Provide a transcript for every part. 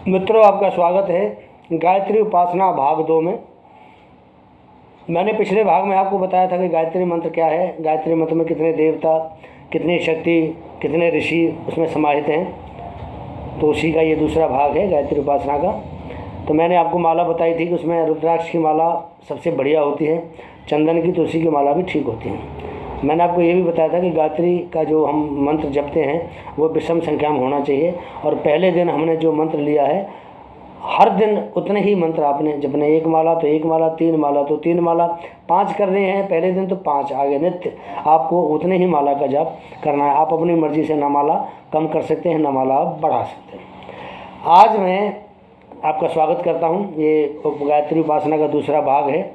मित्रों, आपका स्वागत है गायत्री उपासना भाग 2 में। मैंने पिछले भाग में आपको बताया था कि गायत्री मंत्र क्या है, गायत्री मंत्र में कितने देवता, कितनी शक्ति, कितने ऋषि उसमें समाहित हैं। तो उसी का ये दूसरा भाग है गायत्री उपासना का। तो मैंने आपको माला बताई थी कि उसमें रुद्राक्ष की माला सबसे बढ़िया होती है, चंदन की तुलसी की माला भी ठीक होती है। मैंने आपको ये भी बताया था कि गायत्री का जो हम मंत्र जपते हैं वो विषम संख्या में होना चाहिए, और पहले दिन हमने जो मंत्र लिया है हर दिन उतने ही मंत्र आपने जपने। 1 माला तो 1 माला, 3 माला तो 3 माला, 5 कर रहे हैं पहले दिन तो 5, आगे नित्य आपको उतने ही माला का जाप करना है। आप अपनी मर्ज़ी से ना माला कम कर सकते हैं, ना माला आप बढ़ा सकते हैं। आज मैं आपका स्वागत करता हूँ। ये गायत्री उपासना का दूसरा भाग है।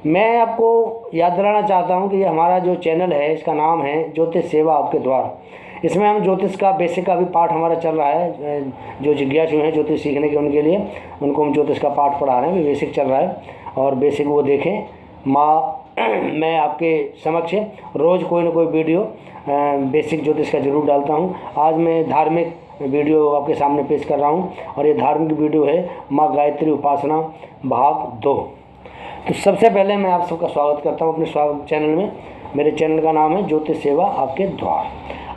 मैं आपको याद दिलाना चाहता हूं कि ये हमारा जो चैनल है इसका नाम है ज्योतिष सेवा आपके द्वार। इसमें हम ज्योतिष का बेसिक का भी पाठ हमारा चल रहा है। जो जिज्ञासु हैं ज्योतिष सीखने के उनके लिए, उनको हम ज्योतिष का पाठ पढ़ा रहे हैं। बेसिक चल रहा है और बेसिक वो देखें। मैं आपके समक्ष रोज़ कोई ना कोई वीडियो बेसिक ज्योतिष का ज़रूर डालता हूँ। आज मैं धार्मिक वीडियो आपके सामने पेश कर रहा हूँ और ये धार्मिक वीडियो है माँ गायत्री उपासना भाग 2। तो सबसे पहले मैं आप सबका स्वागत करता हूं अपने स्वागत चैनल में। मेरे चैनल का नाम है ज्योतिष सेवा आपके द्वार।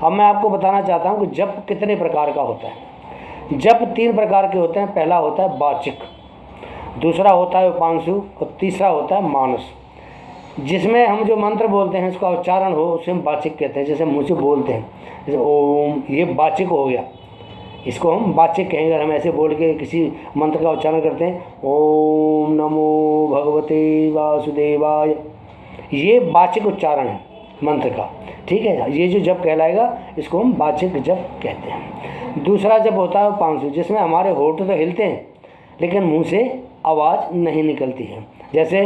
अब मैं आपको बताना चाहता हूं कि जप कितने प्रकार का होता है। जप 3 प्रकार के होते हैं। पहला होता है वाचिक, दूसरा होता है उपांशु और तीसरा होता है मानस। जिसमें हम जो मंत्र बोलते हैं उसका उच्चारण हो उसे हम वाचिक कहते हैं। जैसे मुँह से बोलते हैं, जैसे ओम, ये वाचिक हो गया, इसको हम वाचिक कहेंगे। अगर हम ऐसे बोल के किसी मंत्र का उच्चारण करते हैं, ओम नमो भगवते वासुदेवाय, ये वाचिक उच्चारण है मंत्र का। ठीक है, ये जो जप कहलाएगा इसको हम वाचिक जप कहते हैं। दूसरा जप होता है उपांशु, जिसमें हमारे होठ तो हिलते हैं लेकिन मुंह से आवाज़ नहीं निकलती है। जैसे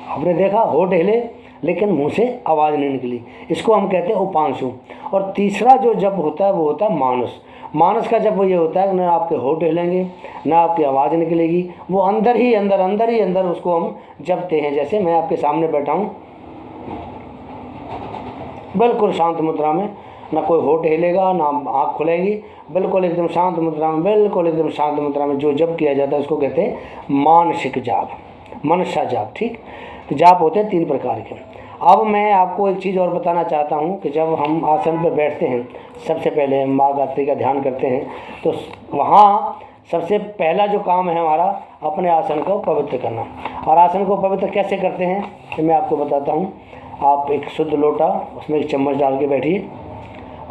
आपने देखा, होठ हिले लेकिन मुंह से आवाज़ नहीं निकली, इसको हम कहते हैं उपांशु। और तीसरा जो जप होता है वो होता है मानस। मानस का जप ये होता है कि ना आपके होठ हिलेंगे ना आपकी आवाज़ निकलेगी, वो अंदर ही अंदर उसको हम जपते हैं। जैसे मैं आपके सामने बैठा हूँ बिल्कुल शांत मुद्रा में, ना कोई होठ हिलेगा ना आँख खुलेगी, बिल्कुल एकदम शांत मुद्रा में, बिल्कुल एकदम शांत मुद्रा में जो जप किया जाता है उसको कहते हैं मानसिक जाप, मनसा जाप। ठीक, तो जाप होते हैं 3 प्रकार के। अब मैं आपको एक चीज़ और बताना चाहता हूँ कि जब हम आसन पर बैठते हैं, सबसे पहले माँ गायत्री का ध्यान करते हैं, तो वहाँ सबसे पहला जो काम है हमारा अपने आसन को पवित्र करना। और आसन को पवित्र कैसे करते हैं तो मैं आपको बताता हूँ। आप एक शुद्ध लोटा, उसमें एक चम्मच डाल के बैठिए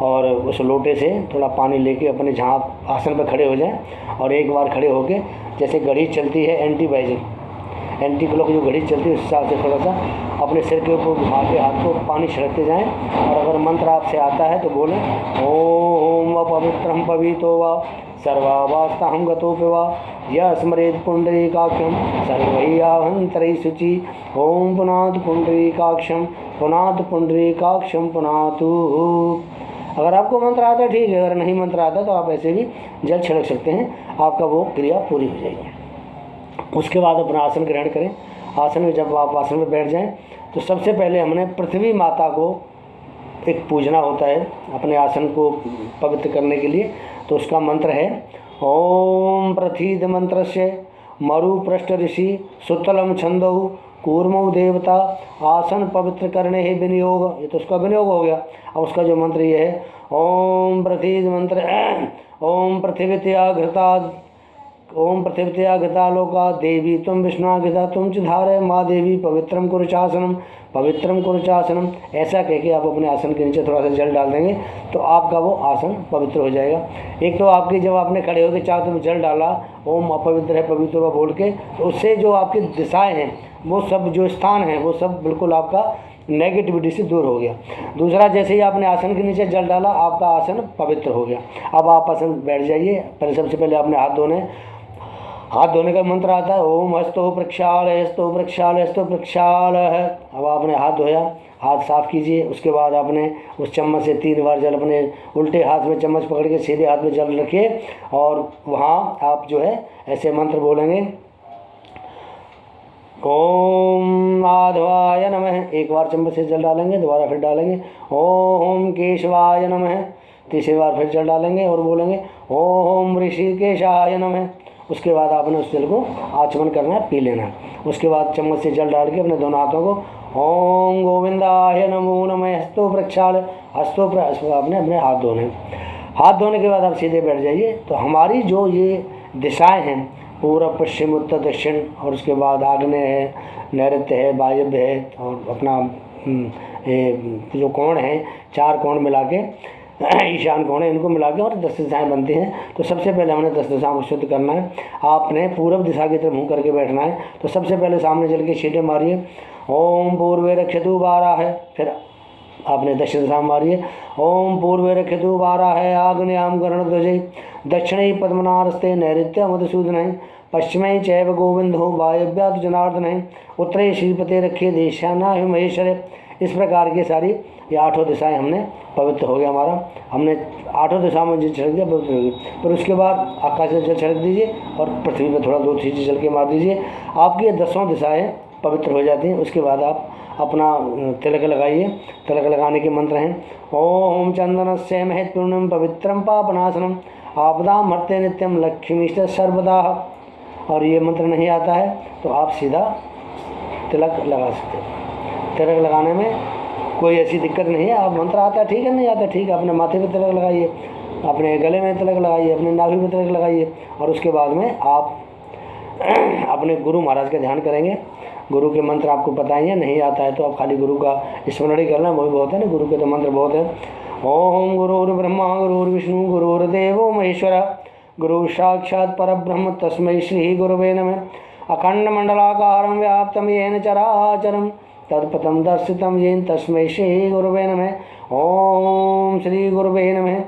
और उस लोटे से थोड़ा पानी लेके अपने जहाँ आप आसन पर खड़े हो जाएं, और एक बार खड़े होके जैसे घड़ी चलती है एंटी क्लॉक जो घड़ी चलती है उस हिसाब से थोड़ा सा अपने सिर के ऊपर घुमा के हाथ को पानी छिड़कते जाएं। और अगर मंत्र आपसे आता है तो बोलें ओम अपवित्रम पवितो वा सर्वावस्था हम गतोपि वा यह स्मरेत पुंडरीकाक्षम सर्वैयाभंतरै शुचि ओम पुनात पुंडरीकाक्षम पुनात पुंडरीकाक्षम पुनातु। अगर आपको मंत्र आता है ठीक है, अगर नहीं मंत्र आता तो आप ऐसे भी जल छिड़क सकते हैं, आपका वो क्रिया पूरी हो जाएगी। उसके बाद अपना आसन ग्रहण करें। आसन में जब आप आसन में बैठ जाएं तो सबसे पहले हमने पृथ्वी माता को एक पूजना होता है अपने आसन को पवित्र करने के लिए। तो उसका मंत्र है ओम प्रथीद मंत्रस्य मरु पृष्ठ ऋषि सुतलम छंदौ कूर्मौ देवता आसन पवित्र करने ही विनियोग। ये तो उसका विनियोग हो गया। अब उसका जो मंत्र ये है ओम प्रथीद मंत्र ओम पृथ्वीत्या घृता ओम पृथिव्या घृतालोका देवी तुम विष्णुघृता तुम च धारय माँ देवी पवित्रम कुरुचासनम पवित्रम कुरुचासनम। ऐसा कह के आप अपने आसन के नीचे थोड़ा सा जल डाल देंगे तो आपका वो आसन पवित्र हो जाएगा। एक तो आपकी जब आपने खड़े होकर चारों तरफ जल डाला ओम अपवित्र है पवित्र हुआ बोल के, तो उससे जो आपकी दिशाएँ हैं वो सब, जो स्थान हैं वो सब बिल्कुल आपका नेगेटिविटी से दूर हो गया। दूसरा, जैसे ही आपने आसन के नीचे जल डाला आपका आसन पवित्र हो गया। अब आप आसन बैठ जाइए। पहले सबसे पहले आपने हाथ धोने का मंत्र आता है ओम हस्तो प्रक्षाल हस्तो प्रक्षाल हस्तो प्रक्षाल है। अब आपने हाथ धोया, हाथ साफ कीजिए। उसके बाद आपने उस चम्मच से 3 बार जल अपने उल्टे हाथ में चम्मच पकड़ के सीधे हाथ में जल रखिए और वहाँ आप जो है ऐसे मंत्र बोलेंगे ओम माधवाय नमः। एक बार चम्मच से जल डालेंगे, दोबारा फिर डालेंगे ओम केशवाय नमः, तीसरी बार फिर जल डालेंगे और बोलेंगे ओम ऋषिकेशाय नमः। उसके बाद आपने उस जल को आचमन करना है, पी लेना है। उसके बाद चम्मच से जल डाल के अपने दोनों हाथों को ओम गोविंदाय नमो नमः हस्तो प्रक्षाल हस्तो आपने अपने हाथ धोने। हाथ धोने के बाद आप सीधे बैठ जाइए। तो हमारी जो ये दिशाएं हैं, पूर्व पश्चिम उत्तर दक्षिण, और उसके बाद आग्नेय है, नैऋत्य है, वायव्य है, और अपना ये जो कोण है, 4 कोण मिला के ईशान कोण है, इनको मिला के और 10 दिशाएँ बनती हैं। तो सबसे पहले हमने 10 दिशाओं को शुद्ध करना है। आपने पूर्व दिशा की तरफ मुँह करके बैठना है। तो सबसे पहले सामने चल के छींटे मारिए, ओम पूर्वे रक्षतु 12 है। फिर आपने दक्षिण दिशा में मारिए, ओम पूर्वे रक्षतु 12 है, आग्नेयाम गरुड़ध्वजै, दक्षिणे पद्मनारस्ते, नैऋत्य मधुसूदन, पश्चिमे चैव गोविंदो, वायव्यात् जनार्दन, उत्तरे श्रीपते रखे, देशानाय महेश्वर। इस प्रकार की सारी ये 8 दिशाएं हमने पवित्र हो गया हमारा। हमने 8 दिशाओं में जल छिड़क दिया, पवित्र हो गई। फिर उसके बाद आकाश से जल छिड़क दीजिए और पृथ्वी पर थोड़ा 2 छींटे चल के मार दीजिए। आपकी 10 दिशाएँ पवित्र हो जाती हैं। उसके बाद आप अपना तिलक लगाइए। तिलक लगाने के मंत्र हैं ओम चंदनस्य महत्पूर्णम पवित्रम पापनाशनम आपदाम हरते नित्यम लक्ष्मीष्ट सर्वदा। और ये मंत्र नहीं आता है तो आप सीधा तिलक लगा सकते हैं। तिलक लगाने में कोई ऐसी दिक्कत नहीं है। आप मंत्र आता है ठीक है, नहीं आता ठीक है, अपने माथे पे तिलक लगाइए, अपने गले में तिलक लगाइए, अपने नाभि पे तिलक लगाइए। और उसके बाद में आप अपने गुरु महाराज का ध्यान करेंगे। गुरु के मंत्र आपको पता ही है, नहीं आता है तो आप खाली गुरु का स्मरण ही करना, वही बहुत है ना। गुरु के तो मंत्र बहुत हैं। ओम गुरुर्ब्रह्मा गुरुर्विष्णु गुरुर्देवो महेश्वर गुरु साक्षात् परब्रह्म तस्मै श्री गुरुवे नमः। अखंड मंडलाकारं व्याप्तं येन चराचरं तत्पदं दर्शितं येन तस्मै श्री गुरुवे नमः। ओम श्री गुरुवे नमः।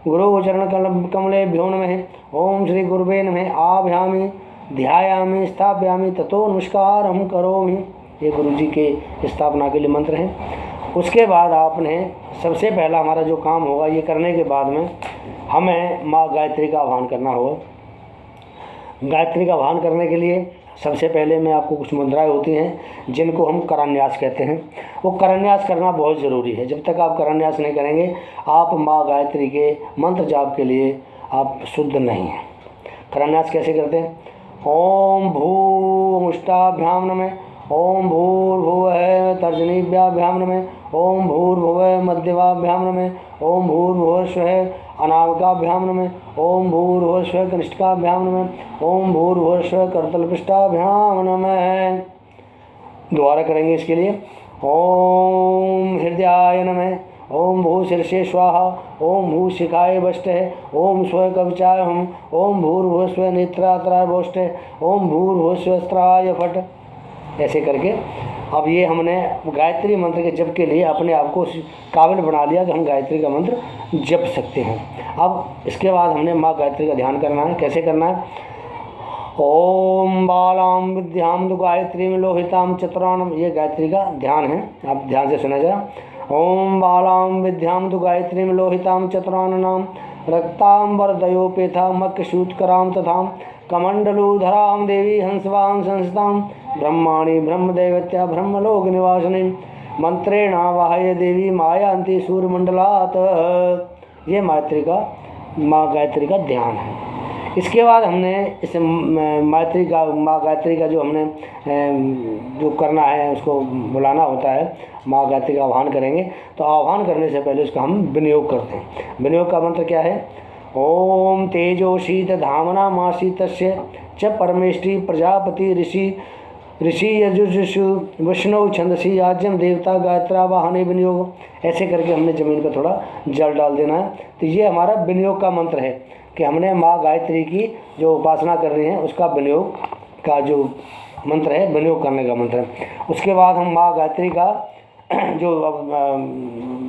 गुरु चरण कमलेभ्यो नमः। ओम श्री गुरुवे नमः। आभ्यामि ध्यायामि स्थापयामि ततो नमस्कार हम करोमि। ये गुरु जी के स्थापना के लिए मंत्र हैं। उसके बाद आपने सबसे पहला हमारा जो काम होगा, ये करने के बाद में हमें माँ गायत्री का आह्वान करना होगा। गायत्री का आह्वान करने के लिए सबसे पहले में आपको कुछ मुद्राएं होती हैं जिनको हम करान्यास कहते हैं। वो करान्यास करना बहुत ज़रूरी है। जब तक आप करान्यास नहीं करेंगे, आप माँ गायत्री के मंत्र जाप के लिए आप शुद्ध नहीं हैं। करान्यास कैसे करते हैं? ओम भूमुष्टाभ्याम नमः, ओम भूर्भुवः तर्जनीभ्याभ्याम नमः, ओम भूर्भुवः मध्यमाभ्याम नमः, ओम भूर्भुवः स्वः अनामिकाभ्याम नमः, ओम भूर्भुवः स्वः कनिष्ठिकाभ्याम नमः, ओम भूर्भुवः स्वः करतलपृष्ठाभ्याम नमः। दोबारा करेंगे इसके लिए। ओम हृदयाय नमः, ओम भू शीर्षे स्वाहा, ओम भू शिखाय वष्टे, ओम स्व कवचाय हम, ओम भूर्भुवः स्व नेत्रात्राय वोष्टे, ओम भूर्भुवः स्व स्त्राय फट। ऐसे करके अब ये हमने गायत्री मंत्र के जप के लिए अपने आप को काबिल बना लिया कि हम गायत्री का मंत्र जप सकते हैं। अब इसके बाद हमने माँ गायत्री का ध्यान करना है। कैसे करना है? ओम बालाम विद्याम दु गायत्री में लोहिताम चतुरानम, ये गायत्री का ध्यान है। आप ध्यान से सुना जरा। ओम बालाम विद्याम दु गायत्री में लोहिताम चतुराननाम रक्ताम वरदयोपेथा मक्कशूत्कराम तथाम कमंडलूधराम देवी हंसवां संस्थां ब्रह्माणी ब्रह्मदैवत्या ब्रह्मलोक निवासिनी मंत्रेण वाह्य देवी मायांति सूर्यमंडलात्। ये माँ गायत्री का ध्यान है। इसके बाद हमने इस माँ गायत्री का जो हमने जो करना है, उसको बुलाना होता है। माँ गायत्री का आह्वान करेंगे तो आह्वान करने से पहले उसका हम विनियोग करते हैं। विनियोग का मंत्र क्या है? ओम तेजो शीत धामना मासीतस्य च परमेष्टि प्रजापति ऋषि यजुषु विष्णु छंदसी आज्यम देवता गायत्रा वाहने विनियोग। ऐसे करके हमने ज़मीन पर थोड़ा जल डाल देना है। तो ये हमारा विनियोग का मंत्र है कि हमने माँ गायत्री की जो उपासना कर रहे हैं उसका विनियोग का जो मंत्र है, विनियोग करने का मंत्र है। उसके बाद हम माँ गायत्री का जो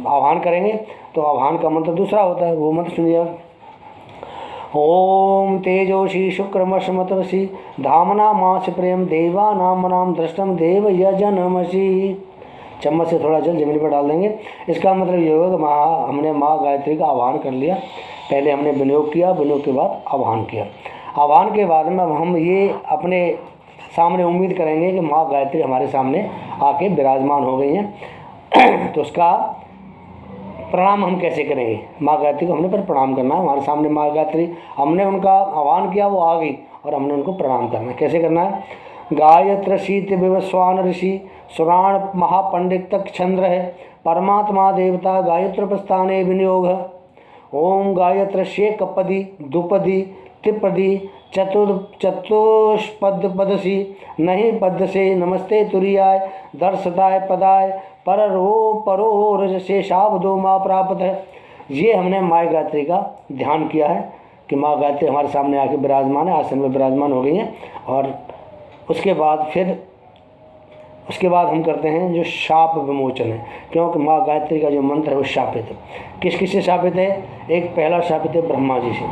आह्वान करेंगे तो आह्वान का मंत्र दूसरा होता है। वो मंत्र सुनिए। ओम तेजोषी शुक्रमशमतवसी धामना मास प्रेम देवा नाम नाम दृष्टम देव यजनमसी। चम्मच से थोड़ा जल जमीन पर डाल देंगे। इसका मतलब ये होगा कि हमने माँ गायत्री का आह्वान कर लिया। पहले हमने विनियोग किया, विनियोग के बाद आह्वान किया। आह्वान के बाद में हम ये अपने सामने उम्मीद करेंगे कि माँ गायत्री हमारे सामने आके विराजमान हो गई हैं। तो उसका प्रणाम हम कैसे करेंगे? माँ गायत्री को हमने पर प्रणाम करना है। हमारे सामने माँ गायत्री, हमने उनका आह्वान किया, वो आ गई और हमने उनको प्रणाम करना है। कैसे करना है? गायत्र शीत विवस्वान ऋषि सुराण महापंडित तक चंद्र है परमात्मा देवता गायत्र प्रस्थाने विनियोग। ओम गायत्र शेकपदी दुपदी त्रिपदी चतुष्पदसी नहीं पद से नमस्ते तुरियाय दर्शदाय पदाय परो रजसे शाब्दो माँ प्राप्त है। ये हमने माँ गायत्री का ध्यान किया है कि माँ गायत्री हमारे सामने आके विराजमान है, आसन में विराजमान हो गई हैं। और उसके बाद हम करते हैं जो शाप विमोचन है, क्योंकि माँ गायत्री का जो मंत्र है वो शापित है। किस किस से शापित है? एक पहला शापित है ब्रह्मा जी से,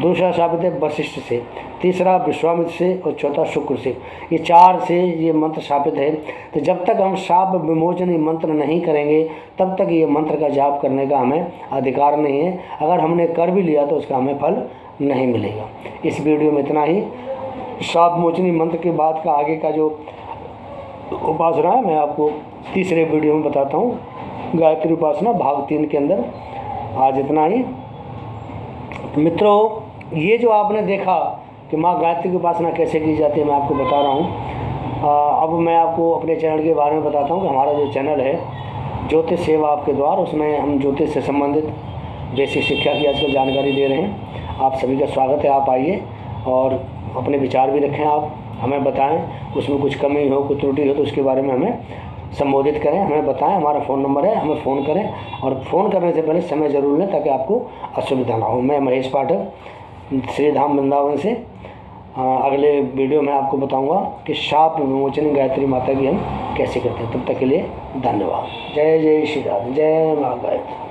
दूसरा शापित है वशिष्ठ से, तीसरा विश्वामित्र से और चौथा शुक्र से। ये 4 से ये मंत्र शापित है। तो जब तक हम शाप विमोचन मंत्र नहीं करेंगे तब तक ये मंत्र का जाप करने का हमें अधिकार नहीं है। अगर हमने कर भी लिया तो उसका हमें फल नहीं मिलेगा। इस वीडियो में इतना ही। शाप विमोचनी मंत्र के बाद का आगे का जो उपासना है मैं आपको तीसरे वीडियो में बताता हूँ। गायत्री उपासना भाग 3 के अंदर। आज इतना ही मित्रों। ये जो आपने देखा कि माँ गायत्री की उपासना कैसे की जाती है, मैं आपको बता रहा हूँ। अब मैं आपको अपने चैनल के बारे में बताता हूँ कि हमारा जो चैनल है ज्योतिष सेवा आपके द्वार, उसमें हम ज्योतिष से संबंधित बेसिक शिक्षा की आजकल जानकारी दे रहे हैं। आप सभी का स्वागत है। आप आइए और अपने विचार भी रखें, आप हमें बताएं। उसमें कुछ कमी हो, कुछ त्रुटि हो तो उसके बारे में हमें संबोधित करें, हमें बताएं। हमारा फ़ोन नंबर है, हमें फ़ोन करें और फ़ोन करने से पहले समय ज़रूर लें ताकि आपको असुविधा ना हो। मैं महेश पाठक, श्री धाम वृंदावन से। अगले वीडियो में आपको बताऊंगा कि शाप विमोचन गायत्री माता की हम कैसे करते हैं। तब तक के लिए धन्यवाद। जय जय श्री राधे, जय माँ गायत्री।